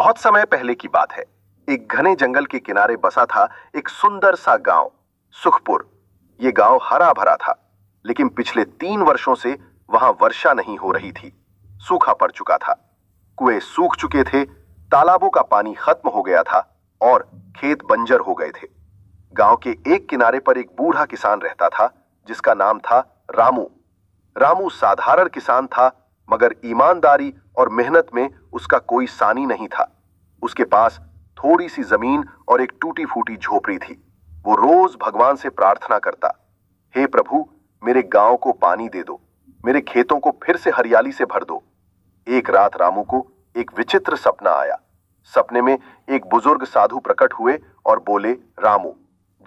बहुत समय पहले की बात है। एक घने जंगल के किनारे बसा था एक सुंदर सा गांव, सुखपुर। ये गांव हरा भरा था, लेकिन पिछले 3 वर्षों से वहां वर्षा नहीं हो रही थी। सूखा पड़ चुका था, कुएं सूख चुके थे, तालाबों का पानी खत्म हो गया था और खेत बंजर हो गए थे। गांव के एक किनारे पर एक बूढ़ा किसान रहता था, जिसका नाम था रामू। रामू साधारण किसान था, मगर ईमानदारी और मेहनत में उसका कोई सानी नहीं था। उसके पास थोड़ी सी जमीन और एक टूटी फूटी झोपड़ी थी। वो रोज भगवान से प्रार्थना करता, हे प्रभु, मेरे गांव को पानी दे दो, मेरे खेतों को फिर से हरियाली से भर दो। एक रात रामू को एक विचित्र सपना आया। सपने में एक बुजुर्ग साधु प्रकट हुए और बोले, रामू,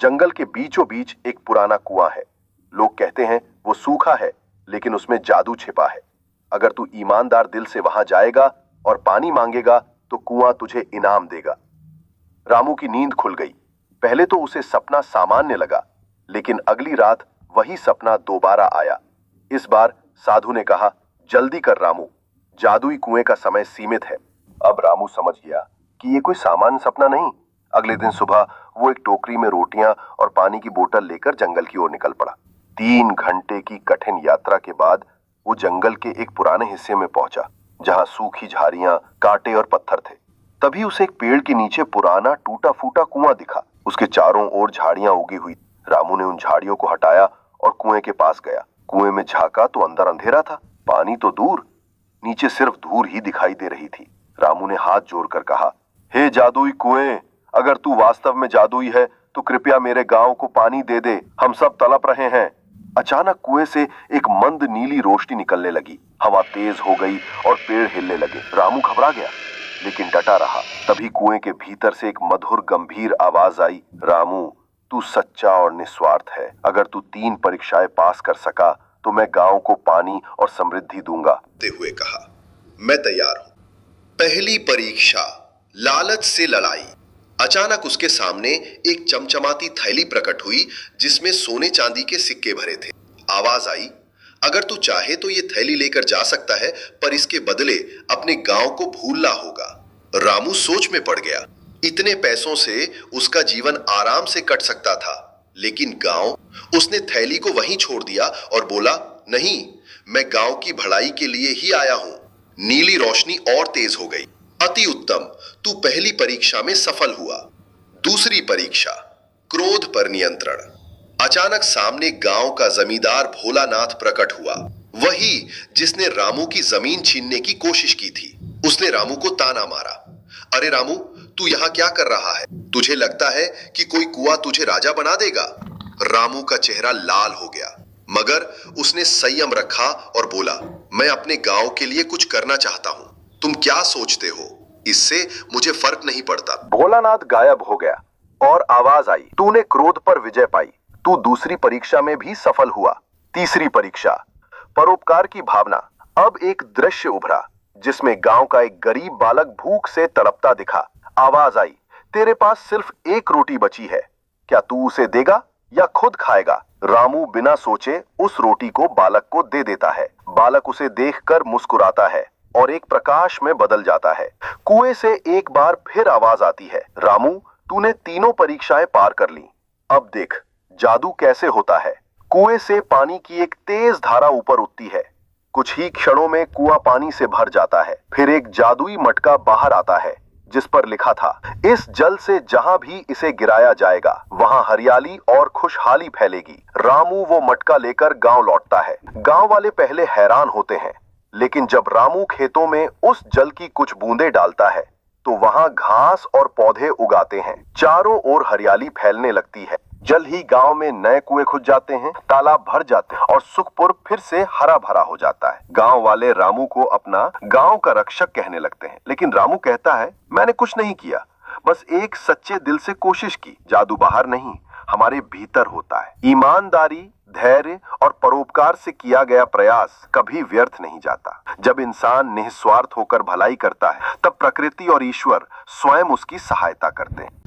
जंगल के बीचों बीच एक पुराना कुआं है। लोग कहते हैं वो सूखा है, लेकिन उसमें जादू छिपा है। अगर तू ईमानदार दिल से वहां जाएगा और पानी मांगेगा तो कुआं तुझे इनाम देगा। रामू की नींद खुल गई। पहले तो उसे सपना सामान्य लगा, लेकिन अगली रात वही सपना दोबारा आया। इस बार साधु ने कहा, जल्दी कर रामू, जादुई कुएं का समय सीमित है। अब रामू समझ गया कि ये कोई सामान्य सपना नहीं। अगले दिन सुबह वो एक टोकरी में रोटियां और पानी की बोतल लेकर जंगल की ओर निकल पड़ा। 3 घंटे की कठिन यात्रा के बाद वो जंगल के एक पुराने हिस्से में पहुंचा, जहां सूखी झाड़ियां, कांटे और पत्थर थे। तभी उसे एक पेड़ के नीचे पुराना टूटा फूटा कुआं दिखा। उसके चारों ओर झाड़ियां उगी हुई। रामू ने उन झाड़ियों को हटाया और कुएं के पास गया। कुएं में झांका तो अंदर अंधेरा था, पानी तो दूर, नीचे सिर्फ धूल ही दिखाई दे रही थी। रामू ने हाथ जोड़कर कहा, हे जादुई कुएं, अगर तू वास्तव में जादुई है तो कृपया मेरे गांव को पानी दे दे, हम सब तड़प रहे हैं। अचानक कुएं से एक मंद नीली रोशनी निकलने लगी। हवा तेज हो गई और पेड़ हिलने लगे। रामू घबरा गया, लेकिन डटा रहा। तभी कुएं के भीतर से एक मधुर गंभीर आवाज आई, रामू, तू सच्चा और निस्वार्थ है। अगर तू 3 परीक्षाएं पास कर सका तो मैं गांव को पानी और समृद्धि दूंगा। ते हुए कहा, मैं तैयार हूं। पहली परीक्षा, लालच से लड़ाई। अचानक उसके सामने एक चमचमाती थैली प्रकट हुई, जिसमें सोने चांदी के सिक्के भरे थे। आवाज आई, अगर तू चाहे तो ये थैली लेकर जा सकता है, पर इसके बदले अपने गांव को भूलना होगा। रामू सोच में पड़ गया। इतने पैसों से उसका जीवन आराम से कट सकता था, लेकिन गांव? उसने थैली को वहीं छोड़ दिया और बोला, नहीं, मैं गांव की भलाई के लिए ही आया हूं। नीली रोशनी और तेज हो गई। अति उत्तम, तू पहली परीक्षा में सफल हुआ। दूसरी परीक्षा, क्रोध पर नियंत्रण। अचानक सामने गांव का जमींदार भोलानाथ प्रकट हुआ, वही जिसने रामू की जमीन छीनने की कोशिश की थी। उसने रामू को ताना मारा, अरे रामू, तू यहाँ क्या कर रहा है? तुझे लगता है कि कोई कुआं तुझे राजा बना देगा? रामू का चेहरा लाल हो गया, मगर उसने संयम रखा और बोला, मैं अपने गांव के लिए कुछ करना चाहता हूं। तुम क्या सोचते हो? इससे मुझे फर्क नहीं पड़ता। भोलानाथ गायब हो गया और आवाज आई, तूने क्रोध पर विजय पाई। तू दूसरी परीक्षा में भी सफल हुआ। तीसरी परीक्षा, परोपकार की भावना। अब एक दृश्य उभरा, जिसमें गांव का एक गरीब बालक भूख से तड़पता दिखा। आवाज आई, तेरे पास सिर्फ 1 रोटी बची है, क्या तू उसे देगा या खुद खाएगा? रामू बिना सोचे उस रोटी को बालक को दे देता है। बालक उसे देखकर मुस्कुराता है और एक प्रकाश में बदल जाता है। कुएं से एक बार फिर आवाज आती है, रामू, तूने तीनों परीक्षाएं पार कर ली। अब देख जादू कैसे होता है। कुएं से पानी की एक तेज धारा ऊपर उठती है। कुछ ही क्षणों में कुआं पानी से भर जाता है। फिर एक जादुई मटका बाहर आता है, जिस पर लिखा था, इस जल से जहां भी इसे गिराया जाएगा वहां हरियाली और खुशहाली फैलेगी। रामू वो मटका लेकर गांव लौटता है। गांव वाले पहले हैरान होते हैं, लेकिन जब रामू खेतों में उस जल की कुछ बूंदें डालता है तो वहां घास और पौधे उगाते हैं। चारों ओर हरियाली फैलने लगती है। जल ही गांव में नए कुएं खुद जाते हैं, तालाब भर जाते हैं और सुखपुर फिर से हरा भरा हो जाता है। गांव वाले रामू को अपना गांव का रक्षक कहने लगते हैं, लेकिन रामू कहता है, मैंने कुछ नहीं किया, बस एक सच्चे दिल से कोशिश की। जादू बाहर नहीं, हमारे भीतर होता है। ईमानदारी, धैर्य और परोपकार से किया गया प्रयास कभी व्यर्थ नहीं जाता। जब इंसान निस्वार्थ होकर भलाई करता है, तब प्रकृति और ईश्वर स्वयं उसकी सहायता करते हैं।